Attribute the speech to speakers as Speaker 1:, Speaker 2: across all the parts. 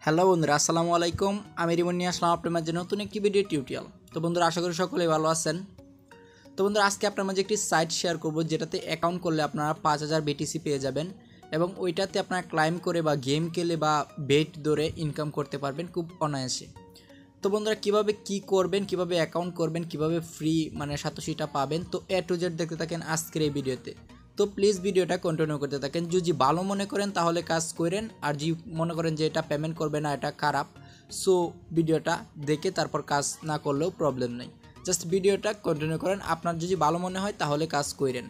Speaker 1: Hello বন্ধুরা, আসসালামু আলাইকুম। আমি রিমন নিয়ে আসলাম আপনার মাঝে নতুন একটি ভিডিও টিউটোরিয়াল। তো বন্ধুরা, আশা করি সকলেই ভালো আছেন। তো বন্ধুরা, আজকে আপনার মাঝে একটি সাইট শেয়ার করব যেটাতে অ্যাকাউন্ট করলে আপনারা 5000 বিটিসি পেয়ে যাবেন এবং ওইটাতে আপনারা ক্লাইম করে বা গেম খেলে বা বেট ধরে ইনকাম করতে পারবেন খুব অনায়াসে। তো বন্ধুরা, কিভাবে কি করবেন, কিভাবে অ্যাকাউন্ট করবেন, কিভাবে ফ্রি সাতোশিটা পাবেন, তো এ টু জেড দেখতে থাকেন আজকের এই ভিডিওতে। তো প্লিজ ভিডিওটা কন্টিনিউ করতে থাকেন। যদি ভালো মনে করেন তাহলে কাজ করেন, আর যদি মনে করেন যে এটা পেমেন্ট করবে না, এটা খারাপ, সো ভিডিওটা দেখে তারপর কাজ না করলেও প্রবলেম নেই। জাস্ট ভিডিওটা কন্টিনিউ করেন, আপনার যদি ভালো মনে হয় তাহলে কাজ করেন।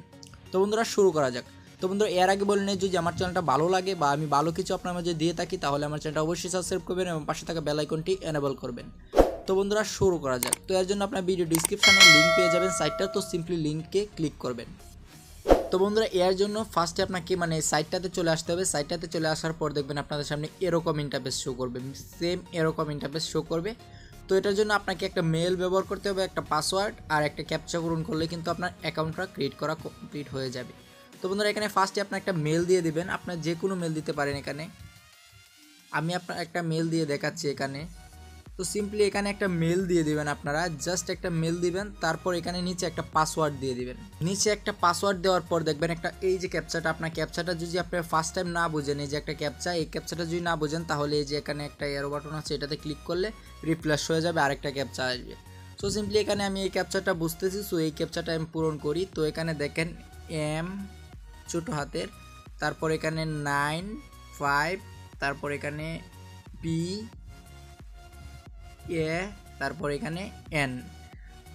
Speaker 1: তো বন্ধুরা, শুরু করা যাক। তো বন্ধুরা, এর আগে বলে নেই, যদি আমার চ্যানেলটা ভালো লাগে বা আমি ভালো কিছু আপনার মাঝে দিয়ে থাকি তাহলে আমার চ্যানেলটা অবশ্যই সাবস্ক্রাইব করবেন এবং পাশে থাকা বেল আইকনটি এনেবল করবেন। তো বন্ধুরা, শুরু করা যাক। তো এর জন্য আপনার ভিডিও ডিসক্রিপশনে লিঙ্ক পেয়ে যাবেন সাইটটা, তো সিম্পলি লিঙ্কে ক্লিক করবেন। তো বন্ধুরা, এর জন্য ফার্স্টে আপনাকে সাইটটাতে চলে আসতে হবে। সাইটটাতে চলে আসার পর দেখবেন আপনাদের সামনে এরকম ইন্টারফেস শো করবে, সেম এরকম ইন্টারফেস শো করবে। তো এটার জন্য আপনাকে একটা মেল ব্যবহার করতে হবে, একটা পাসওয়ার্ড আর একটা ক্যাপচা পূরণ করলে কিন্তু আপনার অ্যাকাউন্টটা ক্রিয়েট করা কমপ্লিট হয়ে যাবে। তো বন্ধুরা, এখানে ফার্স্টে আপনার একটা মেল দিয়ে দিবেন। আপনার যে কোনো মেল দিতে পারেন। এখানে আমি আপনার একটা মেল দিয়ে দেখাচ্ছি এখানে। তো সিম্পলি এখানে একটা মেল দিয়ে দিবেন, আপনারা জাস্ট একটা মেল দিবেন, তারপর এখানে নিচে একটা পাসওয়ার্ড দিয়ে দিবেন। নিচে একটা পাসওয়ার্ড দেওয়ার পর দেখবেন একটা এই যে ক্যাপচাটা, আপনার ক্যাপচাটা যদি আপনি ফার্স্ট টাইম না বুঝেন, এই যে একটা ক্যাপচা, এই ক্যাপচাটা যদি না বুঝেন তাহলে এই যে এখানে একটা এরো বাটন আছে, এটাতে ক্লিক করলে রিপ্লেস হয়ে যাবে, আরেকটা ক্যাপচা আসবে। সো সিম্পলি এখানে আমি এই ক্যাপচাটা বুঝতেছি, সো এই ক্যাপচাটা আমি পূরণ করি। তো এখানে দেখেন এম ছোটো হাতের, তারপর এখানে 9 5, তারপর এখানে পি এ, তারপর এখানে এন।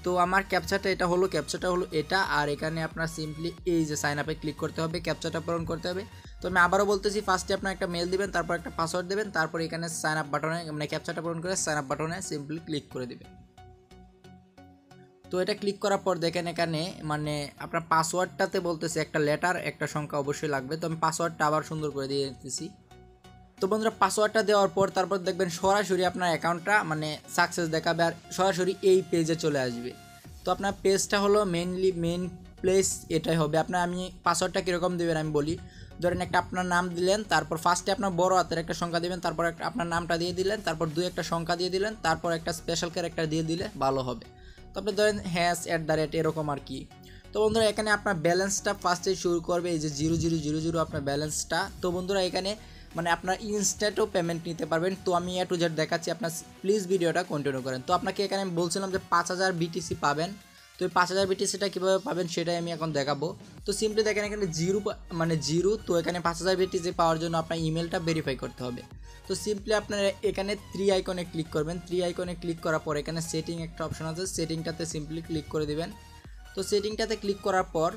Speaker 1: তো আমার ক্যাপচাটা এটা হলো, ক্যাপচাটা হলো এটা। আর এখানে আপনার সিম্পলি এই যে সাইন আপে ক্লিক করতে হবে, ক্যাপচাটা পূরণ করতে হবে। তো আমি আবারও বলতেছি, ফার্স্টে আপনার একটা মেল দিবেন, তারপর একটা পাসওয়ার্ড দেবেন, তারপর এখানে সাইন আপ বাটনে ক্যাপচাটা পূরণ করে সাইন আপ বাটনে সিম্পলি ক্লিক করে দিবেন। তো এটা ক্লিক করার পর দেখেন এখানে আপনার পাসওয়ার্ডটাতে বলতেছে একটা লেটার একটা সংখ্যা অবশ্যই লাগবে। তো আমি পাসওয়ার্ডটা আবার সুন্দর করে দিয়ে দিতেছি। তো বন্ধুরা, পাসওয়ার্ডটা দেওয়ার পর তারপর দেখবেন সরাসরি আপনার অ্যাকাউন্টটা সাকসেস দেখাবে আর সরাসরি এই পেজে চলে আসবে। তো আপনার পেজটা হলো মেন প্লেস এটাই হবে। আমি পাসওয়ার্ডটা কীরকম দেবেন আমি বলি। ধরেন একটা আপনার নাম দিলেন, তারপর ফার্স্টে আপনার বড় হাতের একটা সংখ্যা দিবেন, তারপর আপনার নামটা দিয়ে দিলেন, তারপর একটা সংখ্যা দিয়ে দিলেন, তারপর একটা স্পেশাল ক্যারেক্টার দিয়ে দিলে ভালো হবে। তো আপনি ধরেন # এরকম আর কি। তো বন্ধুরা, এখানে আপনার ব্যালেন্সটা ফার্স্টে শুরু করবে এই যে 0000 আপনার ব্যালেন্সটা। তো বন্ধুরা, এখানে আপনার ইনস্ট্যান্টও পেমেন্ট নিতে পারবেন। তো আমি এ টু জেড দেখাচ্ছি, আপনার প্লিজ ভিডিওটা কন্টিনিউ করেন। তো আপনাকে এখানে আমি বলছিলাম যে 5000 বিটিসি পাবেন। তো এই 5000 বিটিসিটা কীভাবে পাবেন সেটাই আমি এখন দেখাবো। তো সিম্পলি দেখেন এখানে জিরো। তো এখানে 5000 বিটিসি পাওয়ার জন্য আপনার ইমেলটা ভেরিফাই করতে হবে। তো সিম্পলি আপনারা এখানে 3 আইকনে ক্লিক করবেন। 3 আইকনে ক্লিক করার পর এখানে সেটিং একটা অপশন আছে, সেটিংটাতে সিম্পলি ক্লিক করে দিবেন। তো সেটিংটাতে ক্লিক করার পর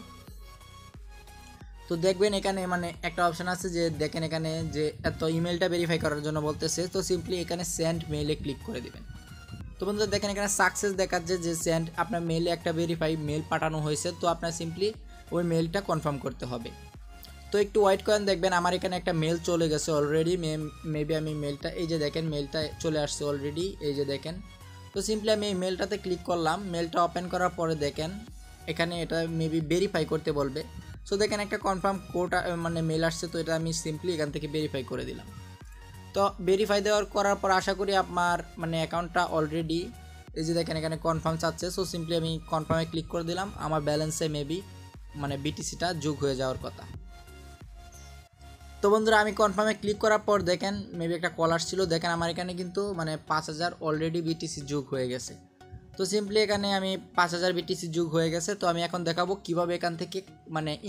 Speaker 1: তো দেখবেন এখানে একটা অপশন আছে যে দেখেন এখানে যে এত ইমেলটা ভেরিফাই করার জন্য বলতেছে। তো সিম্পলি এখানে সেন্ড মেইলে ক্লিক করে দিবেন। তো বন্ধুরা, দেখেন এখানে সাকসেস দেখাচ্ছে যে সেন্ড আপনার মেইলে একটা ভেরিফাই মেল পাঠানো হয়েছে। তো আপনার সিম্পলি ওই মেলটা কনফার্ম করতে হবে। তো একটু ওয়েট করেন, দেখবেন আমার এখানে একটা মেল চলে গেছে অলরেডি। মেবি আমি মেলটা এই যে দেখেন মেলটা চলে আসছে অলরেডি, এই যে দেখেন। তো সিম্পলি আমি এই মেলটাতে ক্লিক করলাম। মেলটা ওপেন করার পরে দেখেন এখানে এটা মেবি ভেরিফাই করতে বলবে। সো দেখেন একটা কনফার্ম কোড মেল আসছে। তো এটা আমি সিম্পলি এখান থেকে ভেরিফাই করে দিলাম। তো ভেরিফাই করার পর আশা করি আপনার অ্যাকাউন্টটা অলরেডি এই যে দেখেন এখানে কনফার্ম চাচ্ছে। সো সিম্পলি আমি কনফার্মে ক্লিক করে দিলাম। আমার ব্যালেন্সে মেবি বিটিসিটা যোগ হয়ে যাওয়ার কথা। তো বন্ধুরা, আমি কনফার্মে ক্লিক করার পর দেখেন মেবি একটা কল আসছিল। দেখেন আমার এখানে কিন্তু 5000 অলরেডি বিটিসি যোগ হয়ে গেছে। তো সিম্পলি এখানে আমি 5000 বিটিসি যোগ হয়ে গেছে। তো আমি এখন দেখাবো কিভাবে এখান থেকে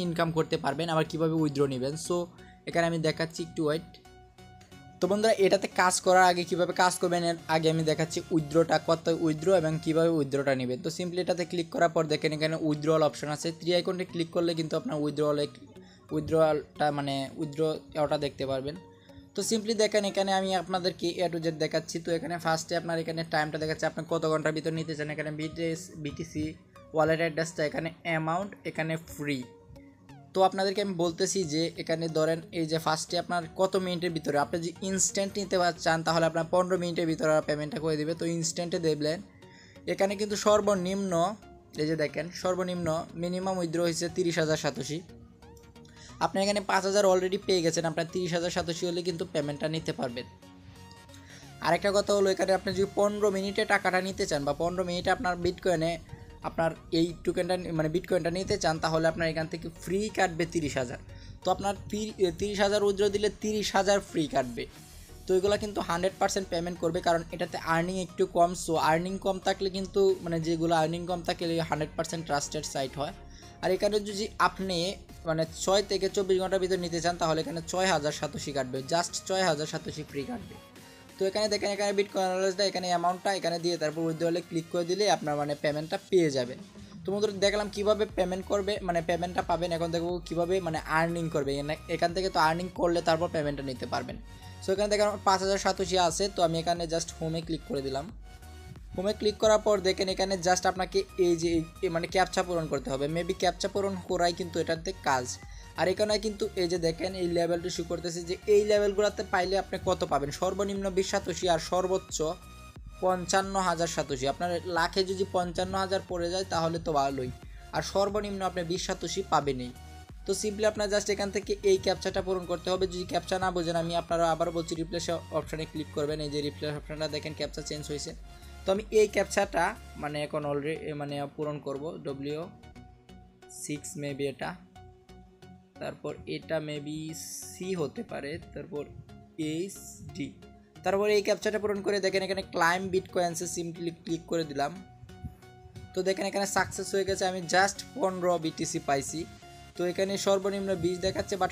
Speaker 1: ইনকাম করতে পারবেন, আবার কিভাবে উইথড্র নেবেন। সো এখানে আমি দেখাচ্ছি, একটু ওয়েট। তো বন্ধুরা, এটাতে কাজ করার আগে কিভাবে কাজ করবেন এর আগে আমি দেখাচ্ছি উইথড্রটা কত উইথড্র এবং কিভাবে উইথড্রটা নেবেন। তো সিম্পলি এটাতে ক্লিক করার পর দেখেন এখানে উইথড্রল অপশন আছে। 3 আইকনে ক্লিক করলে কিন্তু আপনার উইথড্রলটা উইথড্রটা দেখতে পারবেন। তো সিম্পলি দেখেন এখানে আমি আপনাদেরকে এ টু জেড দেখাচ্ছি। তো এখানে ফার্স্টে আপনার এখানে টাইমটা দেখাচ্ছে, আপনি কত ঘন্টার ভিতর নিতে চান। এখানে বিটিসি ওয়ালেট অ্যাড্রেসটা, এখানে অ্যামাউন্ট, এখানে ফ্রি। তো আপনাদেরকে আমি বলতেছি যে এখানে ধরেন এই যে ফার্স্টে আপনার কত মিনিটের ভিতরে আপনি যদি ইনস্ট্যান্ট নিতে চান তাহলে আপনার 15 মিনিটের ভিতরে পেমেন্টটা করে দেবে। তো ইনস্ট্যান্টে দেবেন। এখানে কিন্তু সর্বনিম্ন এই যে দেখেন সর্বনিম্ন মিনিমাম উইথড্র হয়েছে 30,000 সাতোশি। আপনি এখানে 5000 অলরেডি পেয়ে গেছেন, আপনার 30,000 সাতোশি হলে কিন্তু পেমেন্টটা নিতে পারবেন। আরেকটা কথা হলো এখানে আপনি যদি 15 মিনিটে টাকাটা নিতে চান বা 15 মিনিটে আপনার বিটকয়েনে আপনার এই টোকেনটা মানে বিটকয়েনটা নিতে চান, তাহলে আপনার এখান থেকে ফ্রি কাটবে 30,000। তো আপনার 30,000 উইথড্র দিলে 30,000 ফ্রি কাটবে। তো এগুলো কিন্তু 100% পেমেন্ট করবে, কারণ এটাতে আর্নিং একটু কম। সো আর্নিং কম থাকলে কিন্তু মানে যেগুলো আর্নিং কম থাকলে 100% ট্রাস্টেড সাইট হয়। আর এখানে যদি আপনি মানে 6 থেকে 24 ঘন্টার ভিতরে নিতে চান, তাহলে এখানে 6,000 সাতোশি কাটবে, জাস্ট 6,000 সাতোশি ফ্রি কাটবে। তো এখানে দেখেন এখানে বিটকয়েন অ্যানালাইসটা এখানে অ্যামাউন্টটা এখানে দিয়ে তারপর উইথড্রলে ক্লিক করে দিলে আপনার মানে পেমেন্টটা পেয়ে যাবেন। তো বন্ধুরা দেখলাম কীভাবে পেমেন্ট করবে, মানে পেমেন্টটা পাবেন। এখন দেখবো কীভাবে মানে আর্নিং করবে। এখান থেকে তো আর্নিং করলে তারপর পেমেন্টটা নিতে পারবেন। সো এখানে দেখেন 5,000 সাতোশি আছে। তো আমি এখানে জাস্ট হোমে ক্লিক করে দিলাম। হোমে ক্লিক করার পর দেখেন এখানে জাস্ট আপনাকে এই যে মানে ক্যাপচা পূরণ করতে হবে। মেবি ক্যাপচা পূরণ করাই কিন্তু এটাতে কাজ। আর এখানে কিন্তু এই যে দেখেন এই লেভেলটি শো করতেছে যে এই লেভেলগুলোতে পাইলে আপনি কত পাবেন, সর্বনিম্ন 20 সাতোশি আর সর্বোচ্চ 55,000 সাতোশি। আপনার লাখে যদি 55,000 পড়ে যায় তাহলে তো ভালোই, আর সর্বনিম্ন আপনি 20 সাতোশি পাবেনই। তো সিম্পলি আপনার জাস্ট এখান থেকে এই ক্যাপচাটা পূরণ করতে হবে। যদি ক্যাপচা না বোঝেন আমি আপনারা আবার বলছি, রিপ্লেস অপশানে ক্লিক করবেন। এই যে রিপ্লেস অপশানটা দেখেন ক্যাপচা চেঞ্জ হয়েছে। তো আমি এই ক্যাপচাটা মানে এখন অলরেডি মানে পূরণ করব। W6 মেবি এটা, তারপর এটা মেবি সি হতে পারে, তারপর HD, তারপর এই ক্যাপচাটা পূরণ করে দেখেন এখানে ক্লাইম বিটকয়েন্সে সিম্পলি ক্লিক করে দিলাম। তো দেখেন এখানে সাকসেস হয়ে গেছে, আমি জাস্ট 15 BTC পাইছি। তো এখানে সর্বনিম্ন 20 দেখাচ্ছে, বাট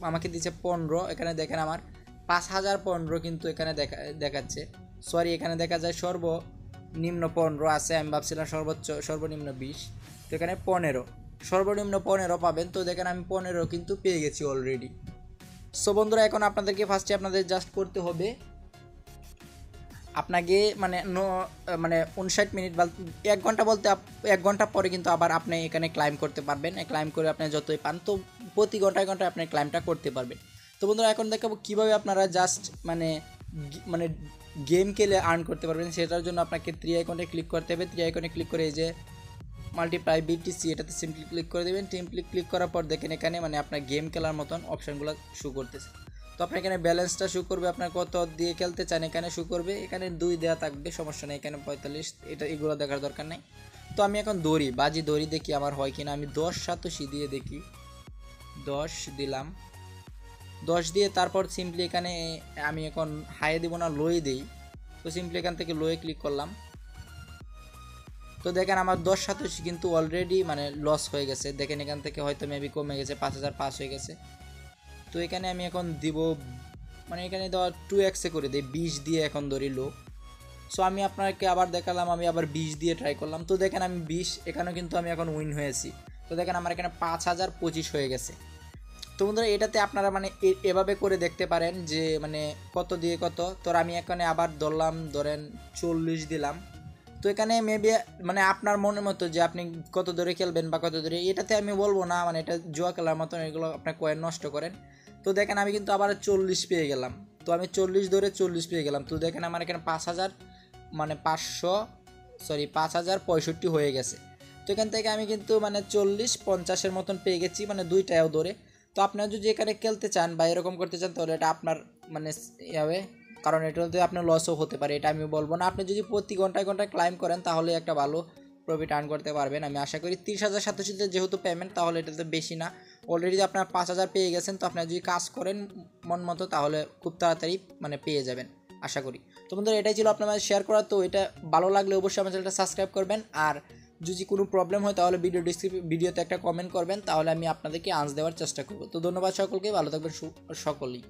Speaker 1: আমাকে দিচ্ছে 15। এখানে দেখেন আমার 5,015 কিন্তু এখানে দেখাচ্ছে। সরি, এখানে দেখা যায় সর্বনিম্ন 15 আছে, আমি ভাবছিলাম সর্বনিম্ন 20। তো এখানে 15, সর্বনিম্ন 15 পাবেন। তো দেখেন আমি 15 কিন্তু পেয়ে গেছি অলরেডি। সো বন্ধুরা এখন আপনাদেরকে ফার্স্টে আপনাদের জাস্ট করতে হবে আপনাকে মানে 59 মিনিট বা 1 ঘন্টা বলতে 1 ঘন্টা পরে কিন্তু আবার আপনি এখানে ক্লাইম করতে পারবেন। ক্লাইম করে আপনি যতই পান তো প্রতি ঘন্টায় ঘন্টায় আপনি ক্লাইমটা করতে পারবেন। তো বন্ধুরা এখন দেখাবো কীভাবে আপনারা জাস্ট মানে গেম খেলে আর্ন করতে পারবেন। সেটার জন্য আপনাকে 3 আইকনে ক্লিক করতে হবে। 3 আইকনে ক্লিক করে এই যে মাল্টিপ্লাই BTC এটাতে সিম্পলি ক্লিক করে দেবেন। সিম্পলি ক্লিক করার পর দেখেন এখানে মানে আপনার গেম খেলার মতন অপশানগুলো শো করতেছে। তো আপনার এখানে ব্যালেন্সটা শো করবে, আপনার কত দিয়ে খেলতে চান এখানে শো করবে। এখানে 2 দেওয়া থাকবে, সমস্যা নেই। এখানে 45, এগুলো দেখার দরকার নেই। তো আমি এখন বাজি দড়ি দেখি আমার হয় কিনা। আমি 10 সাতোশি দিয়ে দেখি, 10 দিলাম। 10 দিয়ে তারপর সিম্পলি এখানে আমি এখন হাইয়ে দেবো না লোয়ে দিই। তো সিম্পলি এখান থেকে লোয়ে ক্লিক করলাম। তো দেখেন আমার 10 সাতোশি কিন্তু অলরেডি মানে লস হয়ে গেছে। দেখেন এখান থেকে হয়তো মেবি কমে গেছে, 5,005 হয়ে গেছে। তো এখানে আমি এখন দিব মানে এখানে দেওয়া 2x করে দিই, 20 দিয়ে এখন ধরি লো। সো আমি আপনাকে আবার দেখালাম, আমি আবার 20 দিয়ে ট্রাই করলাম। তো দেখেন আমি 20, এখানেও কিন্তু আমি এখন উইন হয়েছি। তো দেখেন আমার এখানে 5,025 হয়ে গেছে। তো বন্ধুরা এটাতে আপনারা মানে এভাবে করে দেখতে পারেন যে মানে কত দিয়ে কত। তো আমি এখানে আবার ধরেন 40 দিলাম। তো এখানে মেবি মানে আপনার মনের মতো যে আপনি কত দূরে খেলবেন বা কত দূরে, এটাতে আমি বলবো না, মানে এটা জুয়া খেলার মতন, এগুলো আপনার কয়েন নষ্ট করেন। তো দেখেন আমি কিন্তু আবার 40 পেয়ে গেলাম। তো আমি 40 ধরে 40 পেয়ে গেলাম। তো দেখেন আমার এখানে 5,000 মানে 5,065 হয়ে গেছে। তো এখান থেকে আমি কিন্তু মানে 40-50-এর মতন পেয়ে গেছি, মানে দুইটাও ধরে। তো আপনারা যদি এখানে খেলতে চান বা এরকম করতে চান তাহলে এটা আপনার মানে হবে, কারণ এটাতে আপনার লসও হতে পারে, এটা আমি বলবো না। আপনি যদি প্রতি ঘন্টায় ঘন্টায় ক্লাইম করেন তাহলে একটা ভালো প্রফিট আর্ন করতে পারবেন। আমি আশা করি 30,000 সাতোশিতে যেহেতু পেমেন্ট, তাহলে এটাতে বেশি না। অলরেডি আপনার 5,000 পেয়ে গেছেন। তো আপনারা যদি কাজ করেন মন মতো তাহলে খুব তাড়াতাড়ি মানে পেয়ে যাবেন আশা করি। তো বন্ধুরা এটাই ছিল আপনার মাঝে শেয়ার করা। তো এটা ভালো লাগলে অবশ্যই আমার চ্যানেলটা সাবস্ক্রাইব করবেন। আর যদি কোনো প্রবলেম হয় তাহলে ভিডিওতে একটা কমেন্ট করবেন, তাহলে আমি আপনাদেরকে আনসার দেওয়ার চেষ্টা করব। তো ধন্যবাদ সকলকে, ভালো থাকবেন সকলেই।